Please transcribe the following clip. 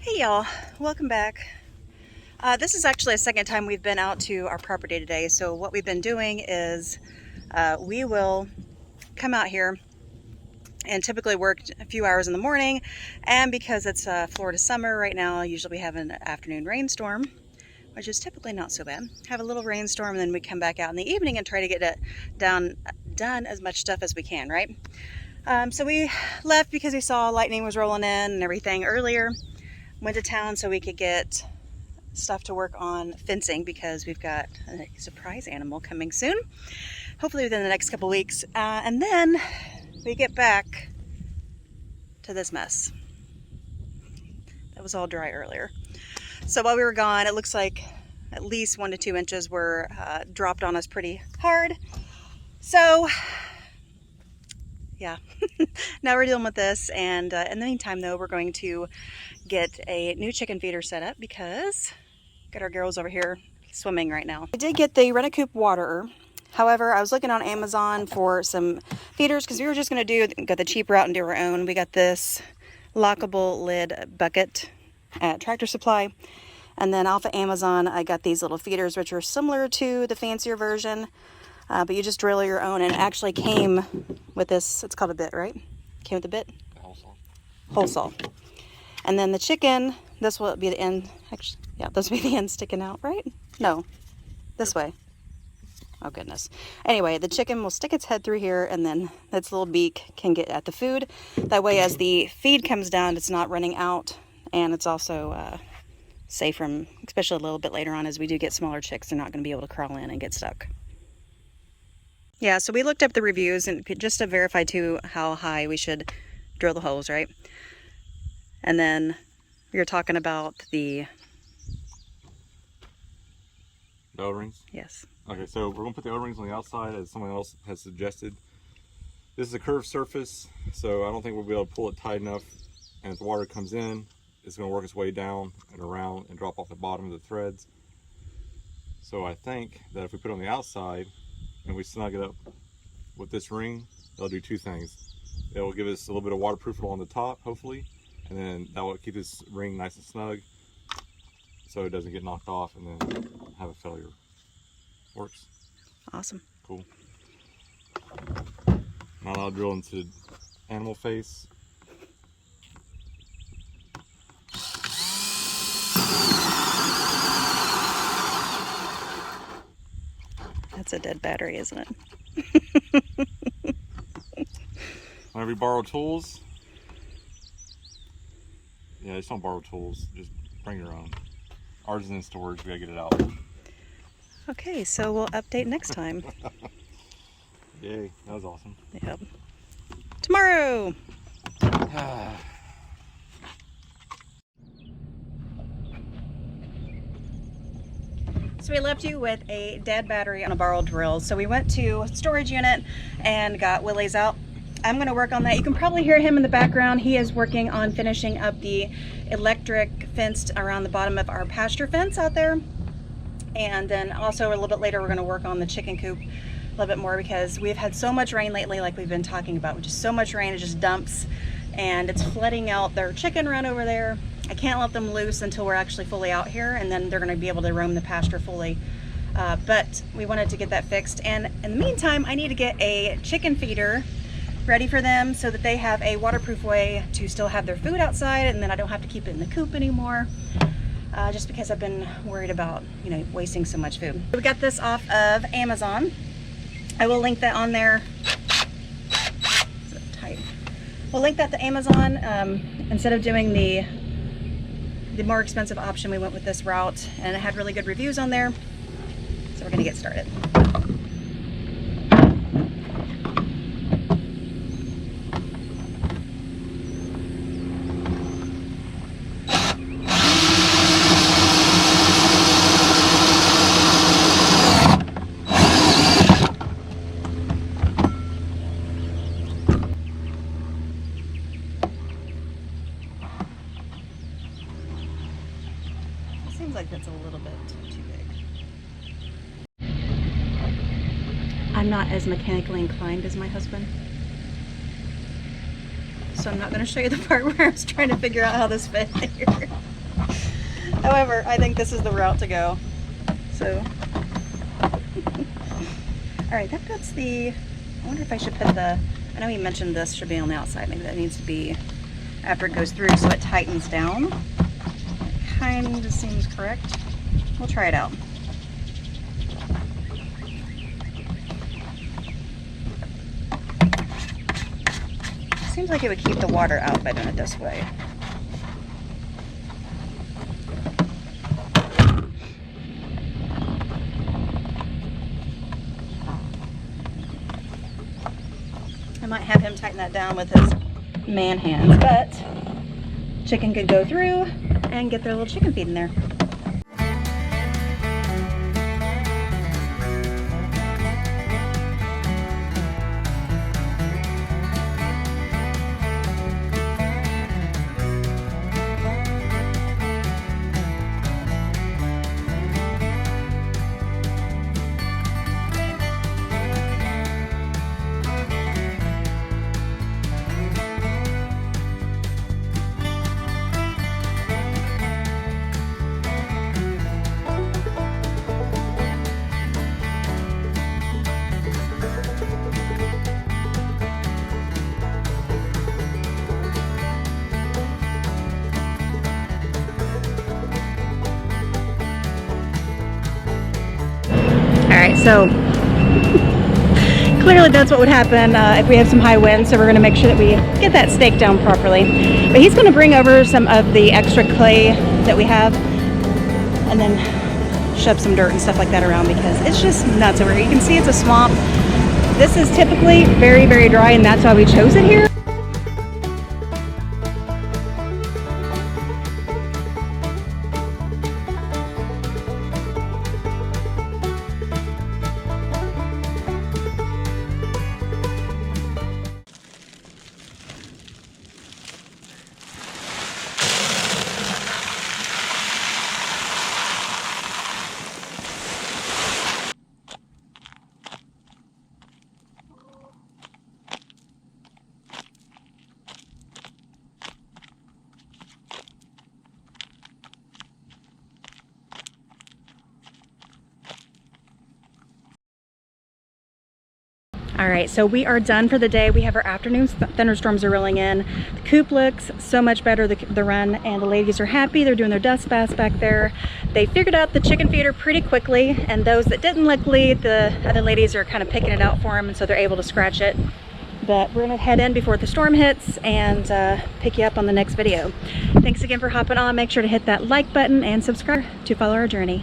Hey y'all, welcome back. This is actually a second time we've been out to our property today. So what we've been doing is we will come out here and typically work a few hours in the morning, and because it's Florida summer right now, usually we have an afternoon rainstorm, which is typically not so bad. Have a little rainstorm and then we come back out in the evening and try to get it done as much stuff as we can, right? So we left because we saw lightning was rolling in and everything earlier. Went to town so we could get stuff to work on fencing because we've got a surprise animal coming soon, hopefully within the next couple weeks. And then we get back to this mess. That was all dry earlier. So while we were gone, it looks like at least 1 to 2 inches were dropped on us pretty hard. So yeah, now we're dealing with this, and in the meantime though, we're going to get a new chicken feeder set up because got our girls over here swimming right now. I did get the RentACoop waterer. However, I was looking on Amazon for some feeders because we were just going to go the cheap route and do our own. We got this lockable lid bucket at Tractor Supply, and then off of Amazon I got these little feeders which are similar to the fancier version, but you just drill your own, and it actually came with this. It's called a bit, right? Came with a bit. Whole saw. And then the chicken, this will be the end. Actually, yeah, this will be the end sticking out, right? No, this way. Oh goodness. Anyway, the chicken will stick its head through here, and then its little beak can get at the food. That way, as the feed comes down, it's not running out, and it's also safe from, especially a little bit later on as we do get smaller chicks, they're not going to be able to crawl in and get stuck. Yeah, so we looked up the reviews and just to verify too how high we should drill the holes, right? And then we were talking about the O-rings? Yes. Okay, so we're going to put the O-rings on the outside as someone else has suggested. This is a curved surface, so I don't think we'll be able to pull it tight enough. And if the water comes in, it's going to work its way down and around and drop off the bottom of the threads. So I think that if we put it on the outside and we snug it up with this ring, it'll do two things. It will give us a little bit of waterproof along the top, hopefully, and then that will keep this ring nice and snug so it doesn't get knocked off and then have a failure. Works. Awesome. Cool. Now I'll drill into animal face. That's a dead battery, isn't it? Whenever you borrow tools, yeah, just don't borrow tools. Just bring your own. Ours is in storage. We gotta get it out. Okay, so we'll update next time. Yay, that was awesome. Yep. Tomorrow! So we left you with a dead battery on a borrowed drill. So we went to storage unit and got Willie's out. I'm going to work on that. You can probably hear him in the background. He is working on finishing up the electric fence around the bottom of our pasture fence out there. And then also a little bit later we're going to work on the chicken coop a little bit more because we've had so much rain lately, like we've been talking about. Just so much rain, it just dumps and it's flooding out their chicken run over there. I can't let them loose until we're actually fully out here, and then they're going to be able to roam the pasture fully. But we wanted to get that fixed, and in the meantime I need to get a chicken feeder ready for them so that they have a waterproof way to still have their food outside, and then I don't have to keep it in the coop anymore. Just because I've been worried about, you know, wasting so much food. We got this off of Amazon. I will link that on there. Is it tight? We'll link that to Amazon. Instead of doing the more expensive option, we went with this route, and it had really good reviews on there. So we're gonna get started. Seems like that's a little bit too big. I'm not as mechanically inclined as my husband, so I'm not going to show you the part where I was trying to figure out how this fit here. However, I think this is the route to go. So, all right, that puts the, I wonder if I should put the, I know he mentioned this should be on the outside. Maybe that needs to be after it goes through so it tightens down. It kind of seems correct. We'll try it out. Seems like it would keep the water out by doing it this way. I might have him tighten that down with his man hands, but chicken could go through and get their little chicken feed in there. Alright, so clearly that's what would happen if we have some high winds, so we're going to make sure that we get that stake down properly. But he's going to bring over some of the extra clay that we have and then shove some dirt and stuff like that around because it's just nuts over here. You can see it's a swamp. This is typically very, very dry, and that's why we chose it here. All right, so we are done for the day. We have our afternoon thunderstorms are rolling in. The coop looks so much better, the run, and the ladies are happy. They're doing their dust baths back there. They figured out the chicken feeder pretty quickly, and those that didn't, luckily, the other ladies are kind of picking it out for them, and so they're able to scratch it. But we're gonna head in before the storm hits and pick you up on the next video. Thanks again for hopping on. Make sure to hit that like button and subscribe to follow our journey.